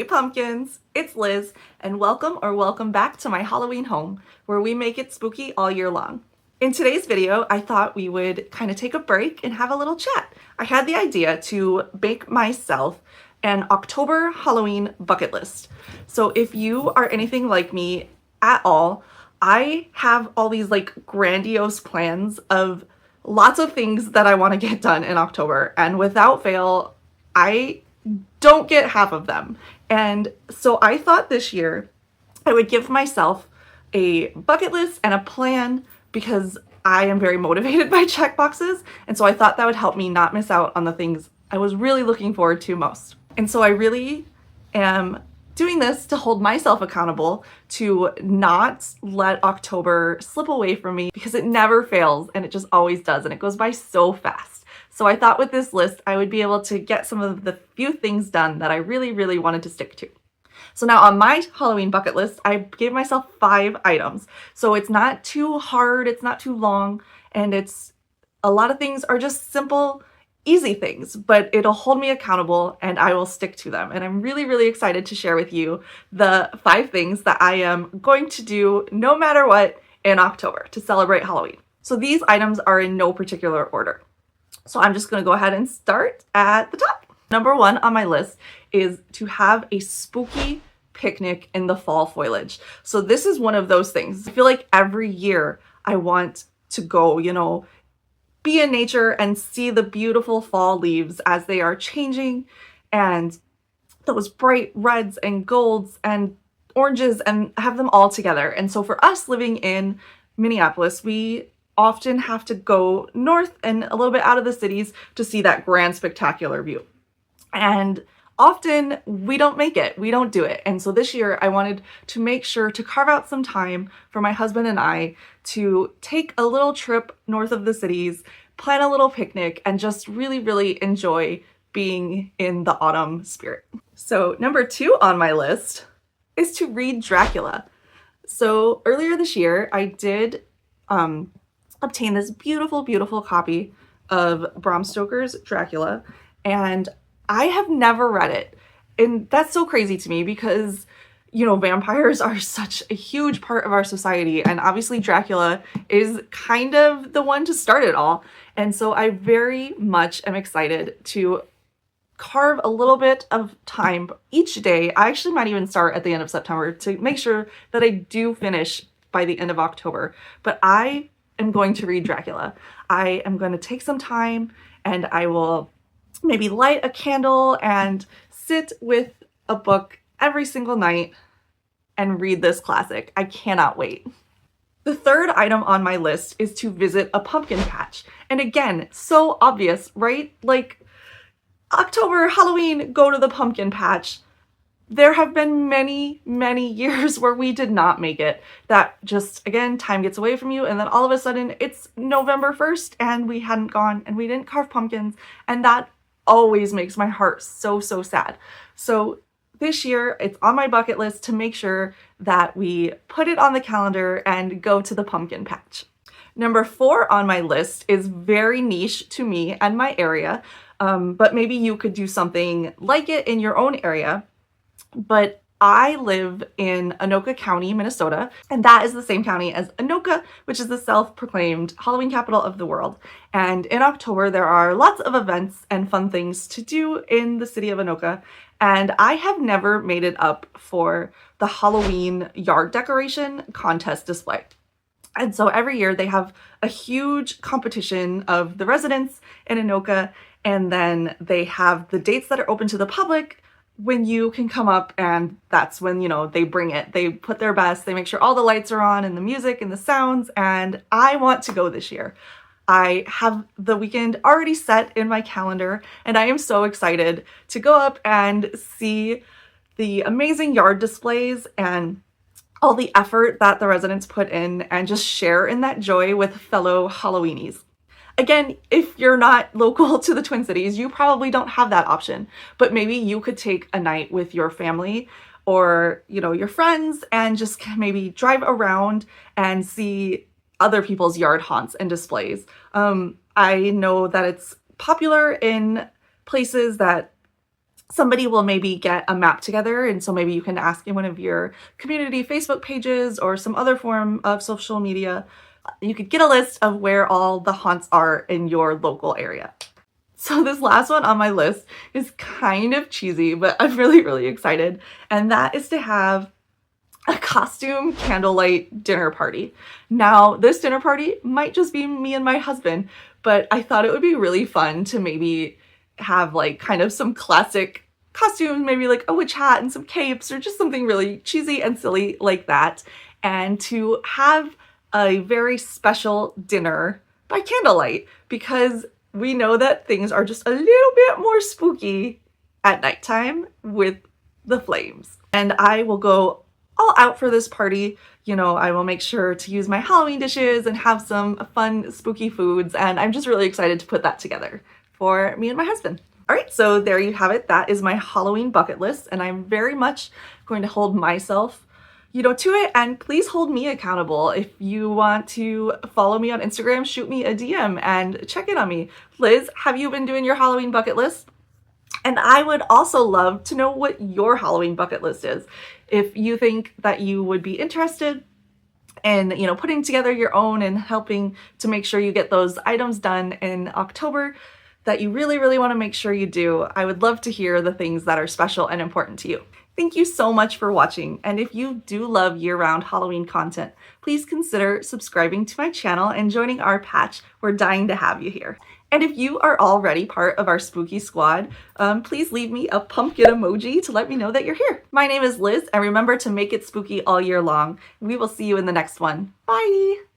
Hey pumpkins, it's Liz, and welcome back to my Halloween home, where we make it spooky all year long. In today's video, I thought we would kind of take a break and have a little chat. I had the idea to make myself an October Halloween bucket list. So if you are anything like me at all, I have all these like grandiose plans of lots of things that I want to get done in October, and without fail, I don't get half of them. And so I thought this year I would give myself a bucket list and a plan because I am very motivated by check boxes. And so I thought that would help me not miss out on the things I was really looking forward to most. And so I really am doing this to hold myself accountable to not let October slip away from me, because it never fails and it just always does, and it goes by so fast. So I thought with this list, I would be able to get some of the few things done that I really wanted to stick to. So now on my Halloween bucket list, I gave myself 5 items. So it's not too hard, it's not too long, and a lot of things are just simple, easy things, but it'll hold me accountable and I will stick to them. And I'm really excited to share with you the 5 things that I am going to do no matter what in October to celebrate Halloween. So these items are in no particular order. So I'm just going to go ahead and start at the top. Number 1 on my list is to have a spooky picnic in the fall foliage. So this is one of those things. I feel like every year I want to go, be in nature and see the beautiful fall leaves as they are changing, and those bright reds and golds and oranges, and have them all together. And so for us living in Minneapolis, we often have to go north and a little bit out of the cities to see that grand spectacular view. And often we don't make it, we don't do it. And so this year I wanted to make sure to carve out some time for my husband and I to take a little trip north of the cities, plan a little picnic, and just really enjoy being in the autumn spirit. So number 2 on my list is to read Dracula. So earlier this year I did obtain this beautiful copy of Bram Stoker's Dracula, and I have never read it. And that's so crazy to me because, vampires are such a huge part of our society, and obviously Dracula is kind of the one to start it all. And so I very much am excited to carve a little bit of time each day. I actually might even start at the end of September to make sure that I do finish by the end of October. But I am going to read Dracula. I am going to take some time and I will maybe light a candle and sit with a book every single night and read this classic. I cannot wait. The 3rd item on my list is to visit a pumpkin patch. And again, so obvious, right? Like October, Halloween, go to the pumpkin patch. There have been many years where we did not make it. That just, again, time gets away from you, and then all of a sudden it's November 1st and we hadn't gone and we didn't carve pumpkins, and that always makes my heart so sad. So this year it's on my bucket list to make sure that we put it on the calendar and go to the pumpkin patch. Number 4 on my list is very niche to me and my area, but maybe you could do something like it in your own area. But I live in Anoka County, Minnesota, and that is the same county as Anoka, which is the self-proclaimed Halloween capital of the world. And in October, there are lots of events and fun things to do in the city of Anoka. And I have never made it up for the Halloween yard decoration contest display. And so every year they have a huge competition of the residents in Anoka, and then they have the dates that are open to the public when you can come up, and that's when, they bring it. They put their best, they make sure all the lights are on and the music and the sounds, and I want to go this year. I have the weekend already set in my calendar, and I am so excited to go up and see the amazing yard displays and all the effort that the residents put in, and just share in that joy with fellow Halloweenies. Again, if you're not local to the Twin Cities, you probably don't have that option, but maybe you could take a night with your family or, your friends, and just maybe drive around and see other people's yard haunts and displays. I know that it's popular in places that somebody will maybe get a map together, and so maybe you can ask in one of your community Facebook pages or some other form of social media. You could get a list of where all the haunts are in your local area. So this last one on my list is kind of cheesy, but I'm really excited, and that is to have a costume candlelight dinner party. Now, this dinner party might just be me and my husband, but I thought it would be really fun to maybe have like kind of some classic costumes, maybe like a witch hat and some capes, or just something really cheesy and silly like that, and to have a very special dinner by candlelight, because we know that things are just a little bit more spooky at nighttime with the flames. And I will go all out for this party. You know, I will make sure to use my Halloween dishes and have some fun spooky foods, and I'm just really excited to put that together for me and my husband. All right, so there you have it. That is my Halloween bucket list, and I'm very much going to hold myself, you know, to it, and please hold me accountable. If you want to follow me on Instagram, shoot me a DM and check in on me. Liz, have you been doing your Halloween bucket list? And I would also love to know what your Halloween bucket list is. If you think that you would be interested in, you know, putting together your own and helping to make sure you get those items done in October that you really want to make sure you do, I would love to hear the things that are special and important to you. Thank you so much for watching, and if you do love year-round Halloween content, please consider subscribing to my channel and joining our patch. We're dying to have you here. And if you are already part of our spooky squad, please leave me a pumpkin emoji to let me know that you're here. My name is Liz, and remember to make it spooky all year long. We will see you in the next one. Bye!